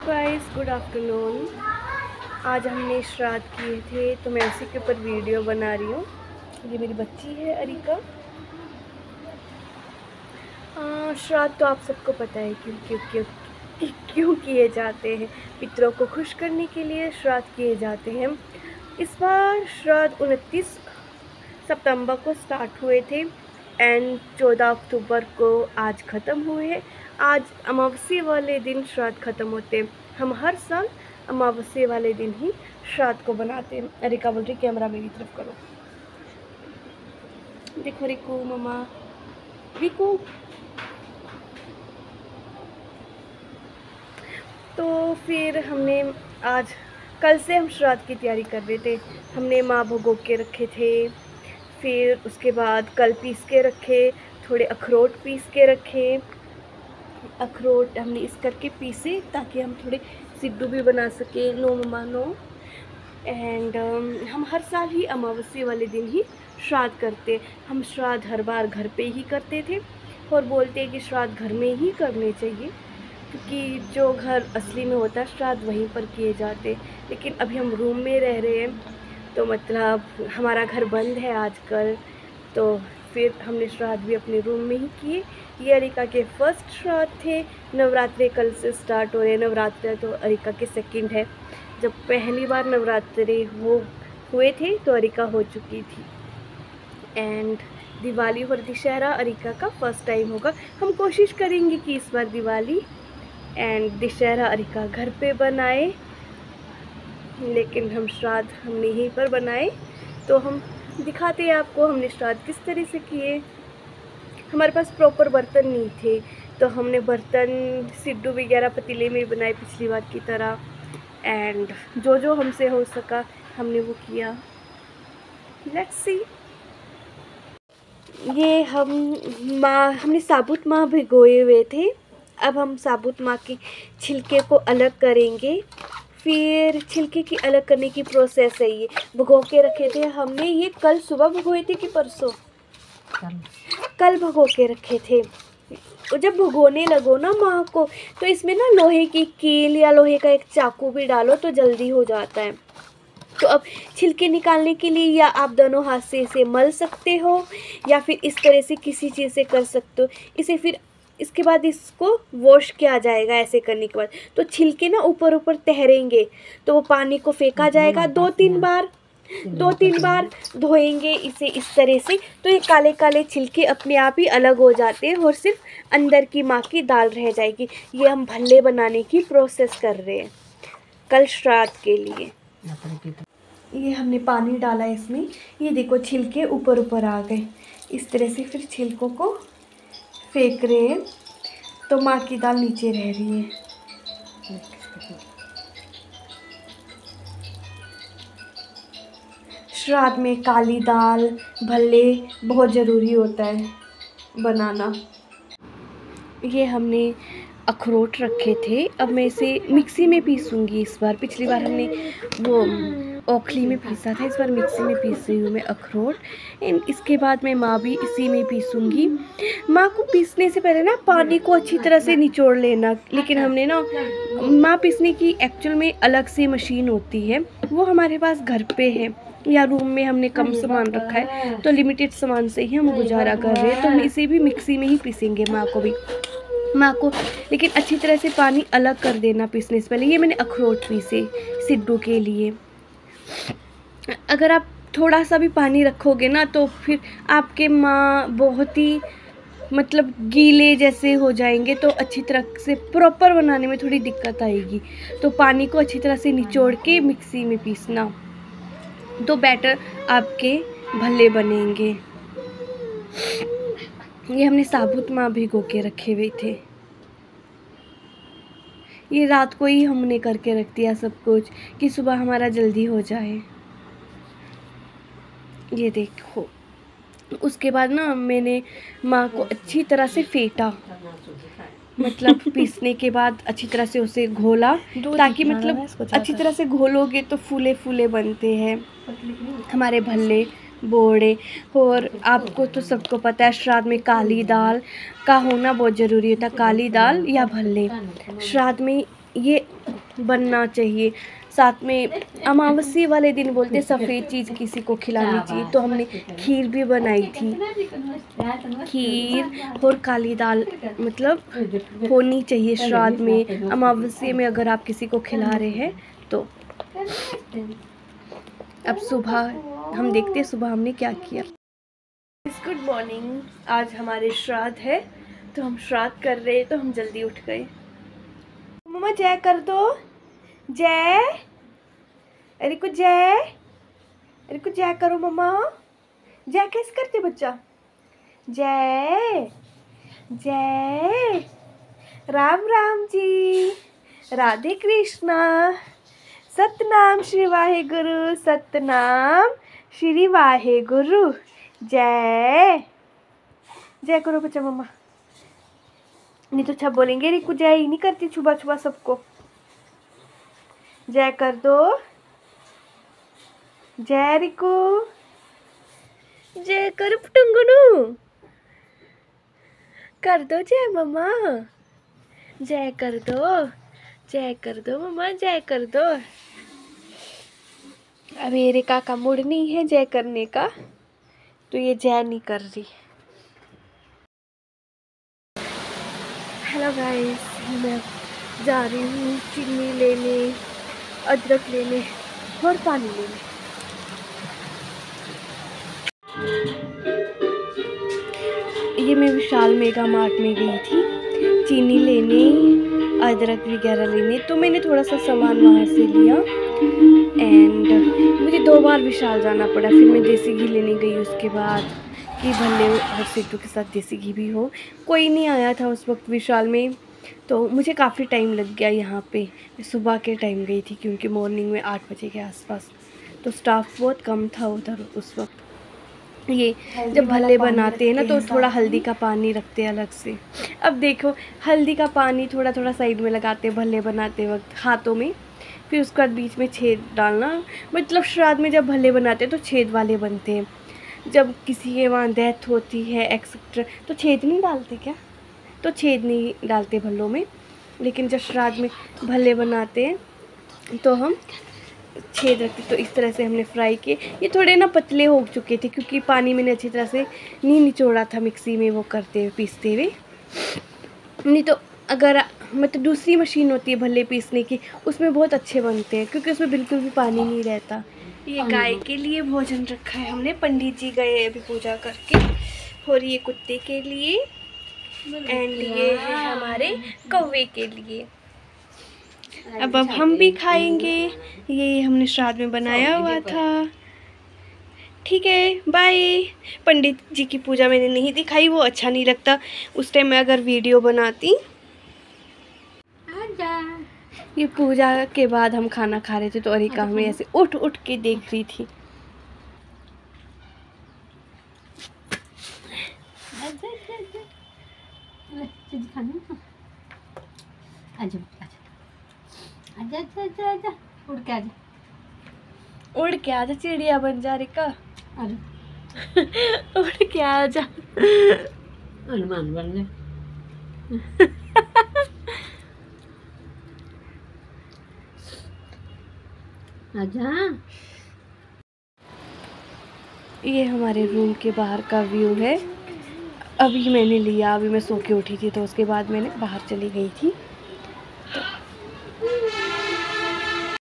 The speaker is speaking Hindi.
Guys, good afternoon. आज हमने श्राद्ध किए थे तो मैं उसी के ऊपर वीडियो बना रही हूँ। ये मेरी बच्ची है अरिका। श्राद्ध तो आप सबको पता है क्यों क्यों क्यों क्यों किए जाते हैं। पितरों को खुश करने के लिए श्राद्ध किए जाते हैं। इस बार श्राद्ध 29 सितंबर को स्टार्ट हुए थे एंड 14 अक्टूबर को आज ख़त्म हुए हैं। आज अमावस्या वाले दिन श्राद्ध ख़त्म होते हैं। हम हर साल अमावस्या वाले दिन ही श्राद्ध को बनाते हैं। अरिका बोल रही कैमरा मेरी तरफ करो। देखो रिकू, मम्मा रिकू। तो फिर हमने आज कल से हम श्राद्ध की तैयारी कर रहे थे। हमने माँ भगो के रखे थे, फिर उसके बाद कल पीस के रखे, थोड़े अखरोट पीस के रखे। अखरोट हमने इस करके पीसे ताकि हम थोड़े सिड्डू भी बना सके। No mamma no. एंड हम हर साल ही अमावस्या वाले दिन ही श्राद्ध करते। हम श्राद्ध हर बार घर पे ही करते थे और बोलते हैं कि श्राद्ध घर में ही करने चाहिए क्योंकि जो घर असली में होता है श्राद्ध वहीं पर किए जाते। लेकिन अभी हम रूम में रह रहे हैं तो मतलब हमारा घर बंद है आजकल, तो फिर हमने श्राद्ध भी अपने रूम में ही किए। ये अरिका के फर्स्ट श्राद्ध थे। नवरात्रे कल से स्टार्ट हो रहे हैं। नवरात्रे तो अरिका के सेकंड है। जब पहली बार नवरात्रे हुए थे तो अरिका हो चुकी थी। एंड दिवाली और दशहरा अरिका का फर्स्ट टाइम होगा। हम कोशिश करेंगे कि इस बार दिवाली एंड दशहरा अरिका घर पे बनाए, लेकिन हम श्राद्ध हमने यहीं पर बनाए। तो हम दिखाते हैं आपको हमने श्राद्ध किस तरह से किए। हमारे पास प्रॉपर बर्तन नहीं थे तो हमने बर्तन सिड्डू वगैरह पतीले में बनाए पिछली बार की तरह। एंड जो हमसे हो सका हमने वो किया। Let's see. ये हमने साबुत माँ भिगोए हुए थे। अब हम साबुत माँ के छिलके को अलग करेंगे। फिर छिलके की अलग करने की प्रोसेस है। ये भिगो के रखे थे हमने। ये कल सुबह भिगोए थे कि परसों? कल भिगो के रखे थे। जब भुगोने लगो ना माँ को तो इसमें ना लोहे की कील या लोहे का एक चाकू भी डालो तो जल्दी हो जाता है। तो अब छिलके निकालने के लिए या आप दोनों हाथ से इसे मल सकते हो या फिर इस तरह से किसी चीज़ से कर सकते हो। इसे फिर इसके बाद इसको वॉश किया जाएगा। ऐसे करने के बाद तो छिलके ना ऊपर ऊपर तैरेंगे तो वो पानी को फेंका जाएगा। दो तीन बार धोएंगे इसे इस तरह से तो ये काले काले छिलके अपने आप ही अलग हो जाते हैं और सिर्फ अंदर की माँ की दाल रह जाएगी। ये हम भल्ले बनाने की प्रोसेस कर रहे हैं कल श्राद्ध के लिए। ये हमने पानी डाला इसमें। ये देखो छिलके ऊपर ऊपर आ गए। इस तरह से फिर छिलकों को फेंक रहे हैं तो माँ की दाल नीचे रह रही है। श्राद्ध में काली दाल भल्ले बहुत ज़रूरी होता है बनाना। ये हमने अखरोट रखे थे। अब मैं इसे मिक्सी में पीसूँगी इस बार। पिछली बार हमने वो ओखली में पीसा था, इस बार मिक्सी में पीस रही हूँ मैं अखरोट। एंड इसके बाद मैं माँ भी इसी में पीसूँगी। माँ को पीसने से पहले ना पानी को अच्छी तरह से निचोड़ लेना। लेकिन हमने ना माँ पीसने की एक्चुअल में अलग से मशीन होती है, वो हमारे पास घर पे है या रूम में हमने कम सामान रखा है तो लिमिटेड सामान से ही हम गुजारा कर रहे हैं। तो हम इसे भी मिक्सी में ही पीसेंगे माँ को लेकिन अच्छी तरह से पानी अलग कर देना पीसने से पहले। ये मैंने अखरोट पीसे सिड्डू के लिए। अगर आप थोड़ा सा भी पानी रखोगे ना तो फिर आपके माँ बहुत ही मतलब गीले जैसे हो जाएंगे तो अच्छी तरह से प्रॉपर बनाने में थोड़ी दिक्कत आएगी। तो पानी को अच्छी तरह से निचोड़ के मिक्सी में पीसना तो बैटर आपके भल्ले बनेंगे। ये हमने साबुत माँ भिगो के रखे हुए थे। ये रात को ही हमने करके रख दिया सब कुछ कि सुबह हमारा जल्दी हो जाए। ये देखो। उसके बाद ना मैंने माँ को अच्छी तरह से फेंटा, मतलब पीसने के बाद अच्छी तरह से उसे घोला ताकि मतलब अच्छी तरह से घोलोगे तो फूले फूले बनते हैं हमारे भल्ले बोड़े। और आपको तो सबको पता है श्राद्ध में काली दाल का होना बहुत ज़रूरी होता है। काली दाल या भल्ले श्राद्ध में ये बनना चाहिए। साथ में अमावस्या वाले दिन बोलते सफ़ेद चीज़ किसी को खिलानी चाहिए, तो हमने खीर भी बनाई थी। खीर और काली दाल मतलब होनी चाहिए श्राद्ध में, अमावस्या में अगर आप किसी को खिला रहे हैं तो। अब सुबह हम देखते हैं सुबह हमने क्या किया। गुड मॉर्निंग, आज हमारे श्राद्ध है तो हम श्राद्ध कर रहे हैं, तो हम जल्दी उठ गए। मम्मा जय कर दो, जय। अरे को जय, अरे को जय करो मम्मा। जय कैसे करते बच्चा? जय जय, राम राम जी, राधे कृष्णा, सतनाम श्री वाहे गुरु, सतनाम श्री वाहे गुरु। जय जय करो बच्चा मम्मा, नहीं तो अच्छा बोलेंगे रिकू जय ही नहीं करती छुपा छुपा सबको। जय कर दो, जय रिकू, जय कर टुंगनू, कर दो जय मम्मा, जय कर दो, जय कर दो मम्मा, जय कर दो। अब एरिका का मूड नहीं है जय करने का, तो ये जय नहीं कर रही। हेलो गाइस, मैं जा रही हूँ चीनी लेने, अदरक लेने और पानी लेने। ये मैं विशाल मेगा मार्ट में गई थी चीनी लेने, अदरक वगैरह लेने, तो मैंने थोड़ा सा सामान वहाँ से लिया एंड मुझे 2 बार विशाल जाना पड़ा। फिर मैं देसी घी लेने गई, उसके बाद कि भले हर सेतु के साथ देसी घी भी हो। कोई नहीं आया था उस वक्त विशाल में, तो मुझे काफ़ी टाइम लग गया यहाँ पे। मैं सुबह के टाइम गई थी क्योंकि मॉर्निंग में 8 बजे के आसपास, तो स्टाफ बहुत कम था उधर उस वक्त। ये जब भल्ले बनाते हैं ना तो थोड़ा हल्दी का पानी रखते हैं अलग से। अब देखो हल्दी का पानी थोड़ा थोड़ा साइड में लगाते हैं भल्ले बनाते वक्त हाथों में, फिर उसके बाद बीच में छेद डालना। मतलब श्राद्ध में जब भल्ले बनाते हैं तो छेद वाले बनते हैं, जब किसी के वहाँ डेथ होती है एक्सेट्रा तो छेद नहीं डालते क्या? तो छेद नहीं डालते भल्लों में, लेकिन जब श्राद्ध में भल्ले बनाते हैं तो हम छेद रखते। तो इस तरह से हमने फ्राई किए। ये थोड़े ना पतले हो चुके थे क्योंकि पानी मैंने अच्छी तरह से नहीं निचोड़ा था मिक्सी में वो करते हुए पीसते हुए। नहीं तो अगर मतलब दूसरी मशीन होती है भल्ले पीसने की, उसमें बहुत अच्छे बनते हैं क्योंकि उसमें बिल्कुल भी पानी नहीं रहता। ये गाय के लिए भोजन रखा है हमने, पंडित जी गए अभी पूजा करके, और ये कुत्ते के लिए एंड ये है हमारे कौवे के लिए। अब हम भी खाएंगे, ये हमने श्राद्ध में बनाया हुआ था। ठीक है, बाय। पंडित जी की पूजा मैंने नहीं दिखाई, वो अच्छा नहीं लगता उस टाइम मैं अगर वीडियो बनाती। ये पूजा के बाद हम खाना खा रहे थे तो अरिका हमें ऐसे उठ उठ के देख रही थी। उड़ के आजा, चिड़िया बन जा रिका। उड़ के आजा, हनुमान बन गए। आजा। ये हमारे रूम के बाहर का व्यू है। अभी मैंने लिया, अभी मैं सो के उठी थी तो उसके बाद मैंने बाहर चली गई थी।